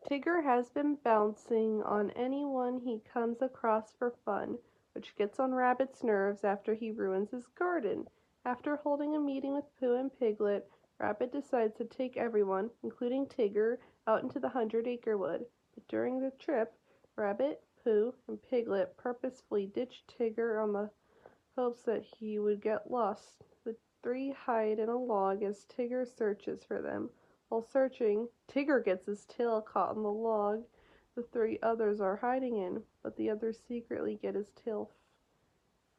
Tigger has been bouncing on anyone he comes across for fun, which gets on Rabbit's nerves after he ruins his garden. After holding a meeting with Pooh and Piglet, Rabbit decides to take everyone, including Tigger, out into the 100-acre wood. But during the trip, Rabbit, Pooh, and Piglet purposefully ditch Tigger on the hopes that he would get lost. The three hide in a log as Tigger searches for them. While searching, Tigger gets his tail caught in the log the three others are hiding in, but the others secretly get his tail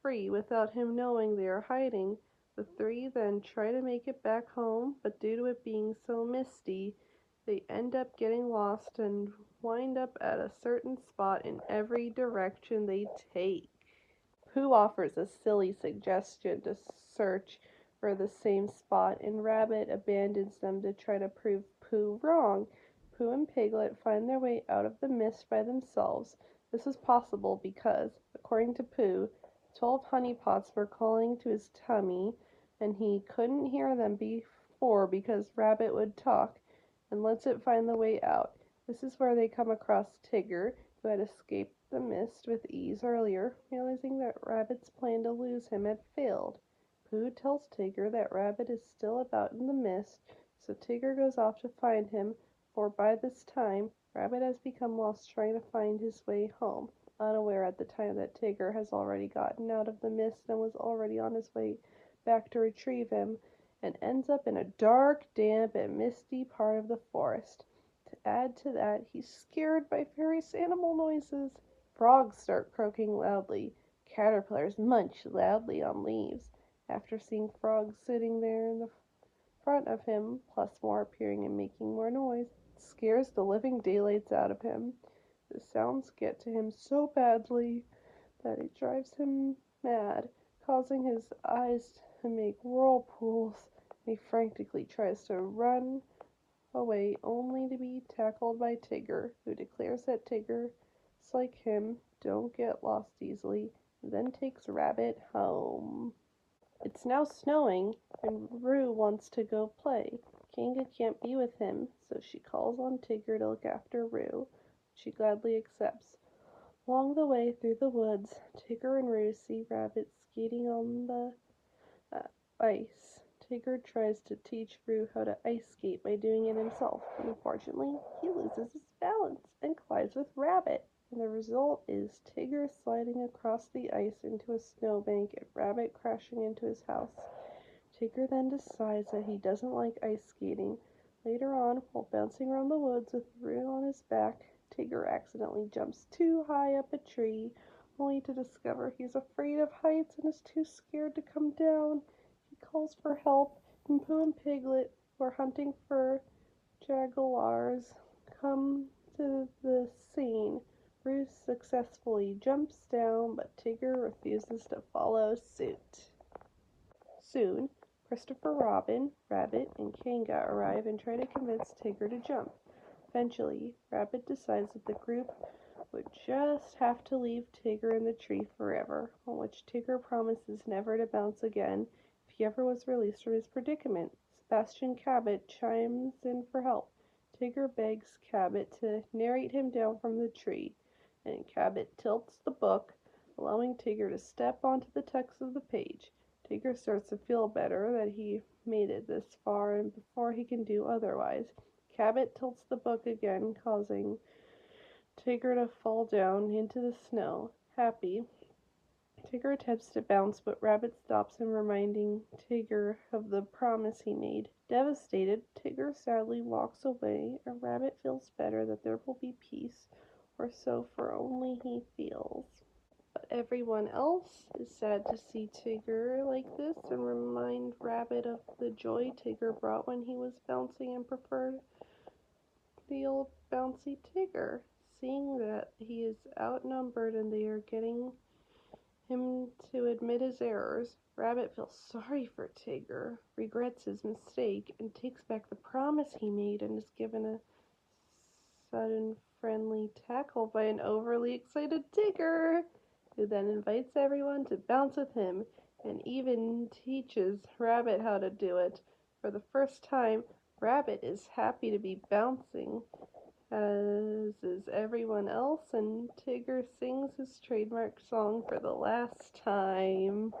free without him knowing they are hiding. The three then try to make it back home, but due to it being so misty, they end up getting lost and wind up at a certain spot in every direction they take. Pooh offers a silly suggestion to search for the same spot, and Rabbit abandons them to try to prove Pooh wrong. Pooh and Piglet find their way out of the mist by themselves. This is possible because, according to Pooh, 12 honeypots were calling to his tummy, and he couldn't hear them before because Rabbit would talk and lets it find the way out. This is where they come across Tigger, who had escaped the mist with ease earlier, realizing that Rabbit's plan to lose him had failed. Pooh tells Tigger that Rabbit is still about in the mist, so Tigger goes off to find him, for by this time, Rabbit has become lost trying to find his way home, unaware at the time that Tigger has already gotten out of the mist and was already on his way back to retrieve him, and ends up in a dark, damp, and misty part of the forest. To add to that, he's scared by various animal noises. Frogs start croaking loudly. Caterpillars munch loudly on leaves. After seeing frogs sitting there in the front of him, plus more appearing and making more noise, it scares the living daylights out of him. The sounds get to him so badly that it drives him mad, causing his eyes to make whirlpools. He frantically tries to run away only to be tackled by Tigger, who declares that Tigger, like him, don't get lost easily, and then takes Rabbit home. It's now snowing, and Roo wants to go play. Kanga can't be with him, so she calls on Tigger to look after Roo. She gladly accepts. Along the way through the woods, Tigger and Roo see Rabbit skating on the ice. Tigger tries to teach Roo how to ice skate by doing it himself, but unfortunately, he loses his balance and collides with Rabbit. And the result is Tigger sliding across the ice into a snowbank and Rabbit crashing into his house. Tigger then decides that he doesn't like ice skating. Later on, while bouncing around the woods with Roo on his back, Tigger accidentally jumps too high up a tree, only to discover he's afraid of heights and is too scared to come down. He calls for help, and Pooh and Piglet, who are hunting for jaguars, come to the scene. Roo successfully jumps down, but Tigger refuses to follow suit. Soon, Christopher Robin, Rabbit, and Kanga arrive and try to convince Tigger to jump. Eventually, Rabbit decides that the group would just have to leave Tigger in the tree forever, on which Tigger promises never to bounce again if he ever was released from his predicament. Sebastian Cabot chimes in for help. Tigger begs Cabot to narrate him down from the tree, and Cabot tilts the book, allowing Tigger to step onto the text of the page. Tigger starts to feel better that he made it this far and before he can do otherwise. Cabot tilts the book again, causing Tigger to fall down into the snow. Happy, Tigger attempts to bounce, but Rabbit stops him, reminding Tigger of the promise he made. Devastated, Tigger sadly walks away, and Rabbit feels better that there will be peace, or so for only he feels. But everyone else is sad to see Tigger like this and remind Rabbit of the joy Tigger brought when he was bouncing and preferred the old bouncy Tigger. Seeing that he is outnumbered and they are getting him to admit his errors, Rabbit feels sorry for Tigger, regrets his mistake, and takes back the promise he made and is given a sudden friendly tackle by an overly excited Tigger, who then invites everyone to bounce with him and even teaches Rabbit how to do it. For the first time, Rabbit is happy to be bouncing as is everyone else, and Tigger sings his trademark song for the last time.